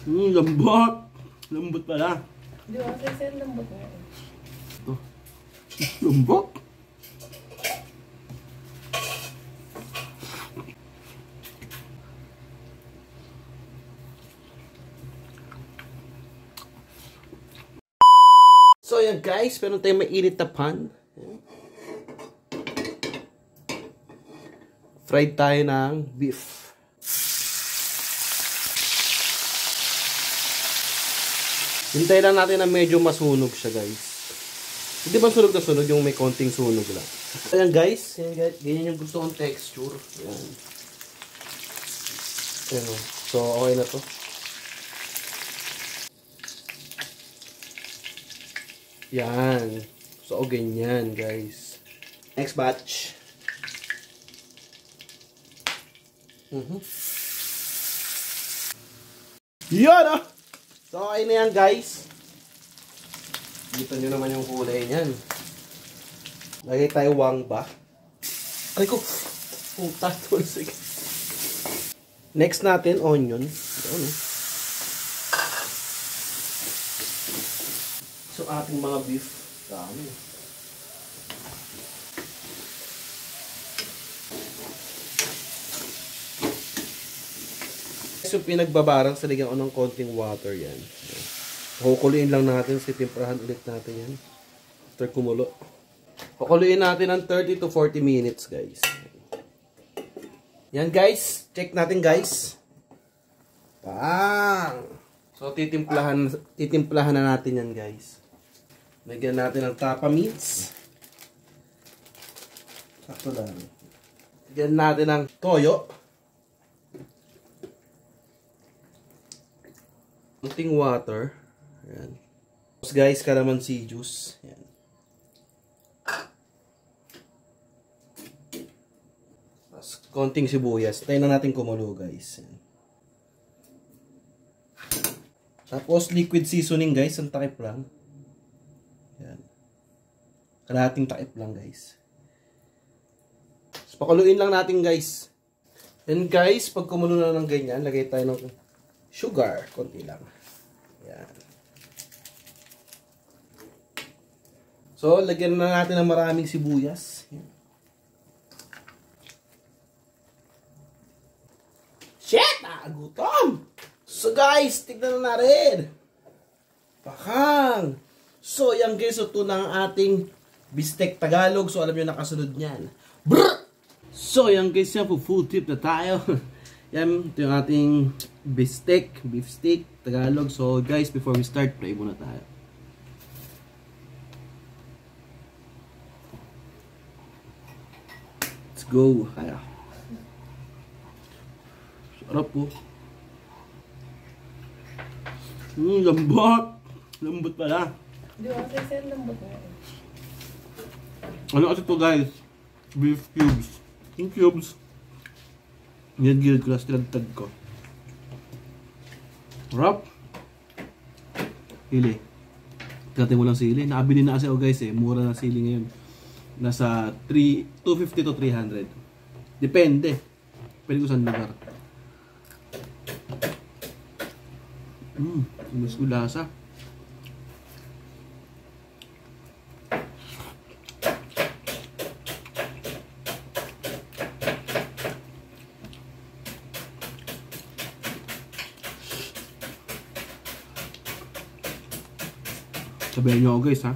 Lambot. Lambot pala. Di ba? Kasi lambot nga. Ito. Lambot. So yan guys, meron tayong mainit na pan. Fried tayo ng beef. Hintayin lang natin na medyo masunog siya guys. Hindi ba sunog na sunog, yung may konting sunog lang. Ayan guys, ganyan yung gusto kong texture. Ayan. Ayan o. So okay na to. Yan. So ganyan guys. Next batch. Yan ah! So okay na yan guys. Dito nyo naman yung kulay niyan. Lagay tayo wangba. Ay ko! Puta! Next natin, onion. Ito, so ating mga beef. Dami. So pinagbabarang sa ligyan ko ng konting water yan. Kukuluin lang natin, titimprahan ulit natin yan. After kumulo. Kukuluin natin ng 30 to 40 minutes guys. Yan guys, check natin guys. Bang! So titimplahan na natin yan guys. Lagyan natin ng tapa meats. Sakto lang. Lagyan natin ng toyo. Kunting water. Ayan. Tapos guys, calamansi juice. Ayan. Tapos konting sibuyas. Tayo na natin kumulo guys. Ayan. Tapos liquid seasoning guys. Ang takip lang. Ayan. Kalahating takip lang guys. So, pakuluin lang natin guys. And guys, pag kumulo na ng ganyan, lagay tayo ng sugar. Konti lang. Ayan. So, lagyan na natin ng maraming sibuyas. Ayan. Shit! Gutom! So guys, tignan na natin. Pakang! So, yan guys, ito na ang ating bistek Tagalog. So, alam nyo nakasunod niyan. Brrr! So, yan guys, yan po full tip na tayo. Yan, ito yung ating beef steak Tagalog. So guys, before we start, pray muna tayo. Let's go. Kaya. Sarap po. Lambot. Lambot pala. Di ba? Kasi lambot nga. Ano kasi ito guys? Beef cubes. Yung cubes. Gilid ko lang, tinagtag ko. Sarap. Sili. Tignan mo lang sili. Nakabili na kasi ako guys eh. Mura na sili ngayon. Nasa 250 to 300. Depende. Pwede ko saan lugar. Mas gulasa. Sabihin nyo ako guys ha.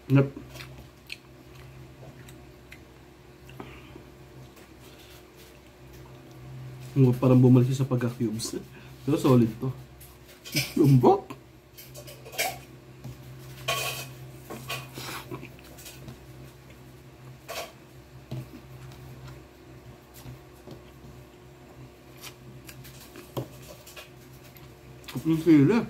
Nap. Parang bumalik sa pagka-cubes. Pero solid to. Lumbok. Ang sila.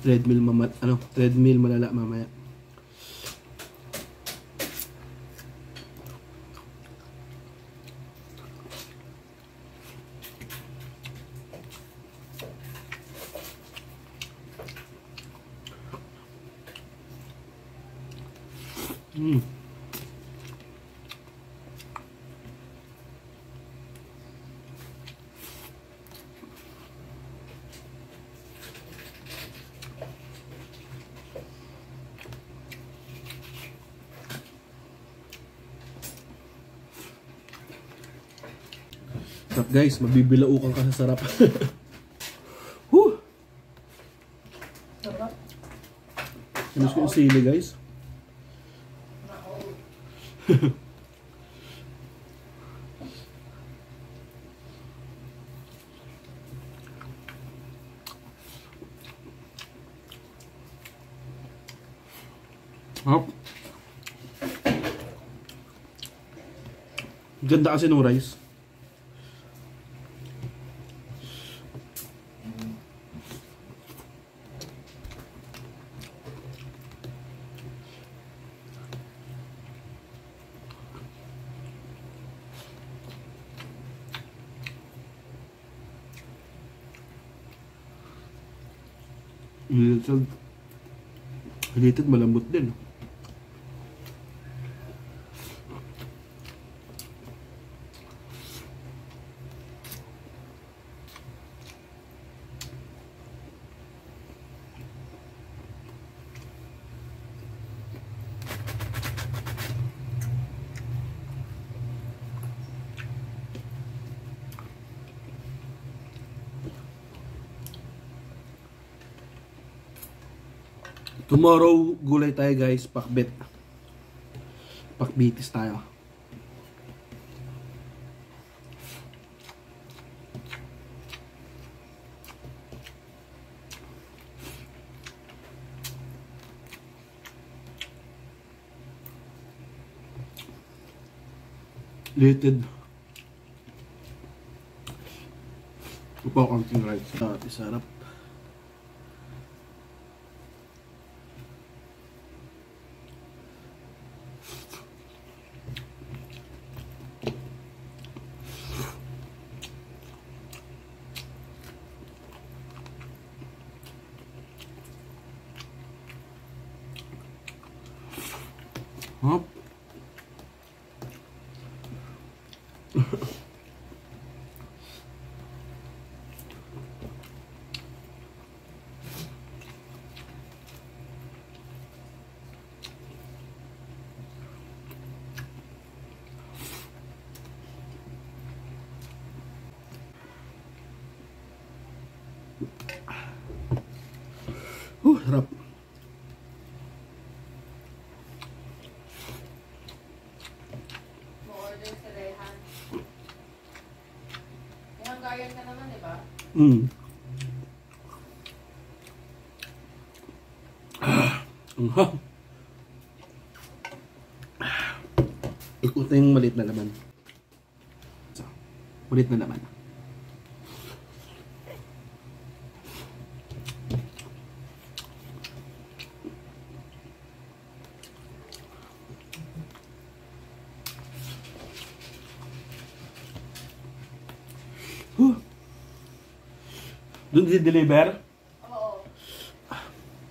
Treadmill malala mamaya. Mm. Sarap guys, mabibilaukan ka sa sarap. Whew! Sarap. Miss ko yung sili guys. Hop. Ganda kasi ng rice. Related malambot din. Tomorrow, gulay tayo guys, pakbit. Pakbitis tayo. Related. Upaw konting rice. Sarap. Hop. Harap. Mo-order sa Rehan. May Hungarian ka naman, di ba? Ito yung maliit na laman. Maliit na laman. Doon di-deliver? Oo.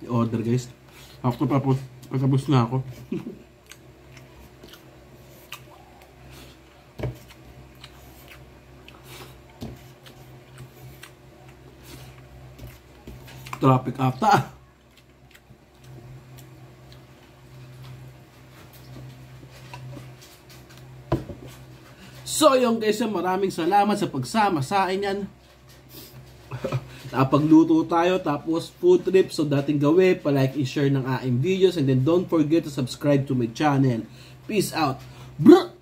I-order guys. After patapos na ako. Traffic ata. So yung guys, maraming salamat sa pagsama sa akin yan. Napagluto tayo, tapos food trip. So dating gawin, palike and share ng aking videos. And then don't forget to subscribe to my channel. Peace out. Bruh!